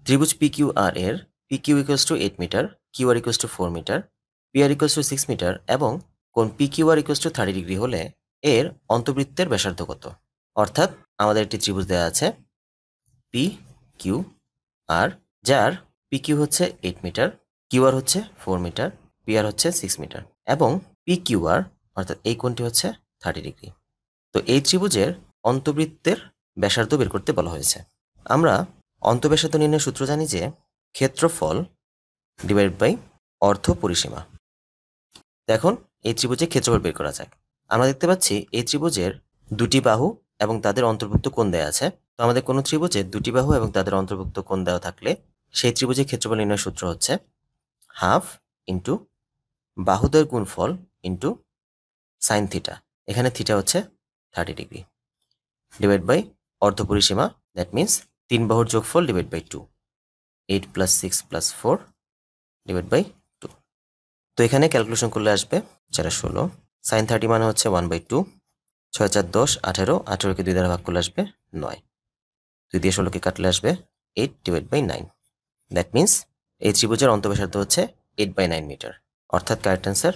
ত্রিভুজ PQR এর PQ equals to 8 metre, QR equals to 4 metre, PR equals to 6 metre এবং কোণ PQR equals to 30 degree হলে এর অন্তবৃত্তের ব্যাসার্ধ কত? অর্থাৎ আমাদের একটি ত্রিভুজ দেওয়া আছে PQR, যার PQ হচ্ছে 8 মিটার, QR হচ্ছে 4 মিটার, PR হচ্ছে 6 মিটার এবং PQR অর্থাৎ এই কোণটি হচ্ছে 30 ডিগ্রি। তো এই ত্রিভুজের অন্তবৃত্তের ব্যাসার্ধ বের করতে বলা হয়েছে। আমরা অন্তঃব্যাসার্ধ নির্ণয়ের সূত্র জানি যে ক্ষেত্রফল ডিভাইড বাই অর্ধ পরিসীমা। এখন এই ত্রিভুজের ক্ষেত্রফল বের করা যাক। আমরা দেখতে পাচ্ছি এই ত্রিভুজের দুটি বাহু এবং তাদের অন্তর্ভুক্ত কোণ দেওয়া আছে। তো আমাদের কোনো ত্রিভুজের দুটি বাহু এবং তাদের অন্তর্ভুক্ত কোণ দেওয়া থাকলে সেই ত্রিভুজের ক্ষেত্রফল নির্ণয়ের সূত্র হচ্ছে হাফ ইন্টু বাহুদ্বয়ের গুণফল ইন্টু সাইন থিটা, এখানে থিটা হচ্ছে 30 ডিগ্রি, ডিভাইড বাই অর্ধ পরিসীমা, দ্যাট মিনস 3 বাহুর যোগফল ডিভাইড বাই 2, 8 + 6 + 4 ডিভাইড বাই 2। তো এখানে ক্যালকুলেশন করলে আসবে 416, সাইন 30 মানে হচ্ছে 1/2, 6 4 10 18, 18কে 2 দ্বারা ভাগ করলে আসবে 9, 2 দিয়ে 16কে কাটলে আসবে 8 ডিভাইড বাই 9, দ্যাট মিনস এই ত্রিভুজের অন্তঃব্যাসার্ধ হচ্ছে 8/9 মিটার, অর্থাৎ কারেক্ট অ্যান্সার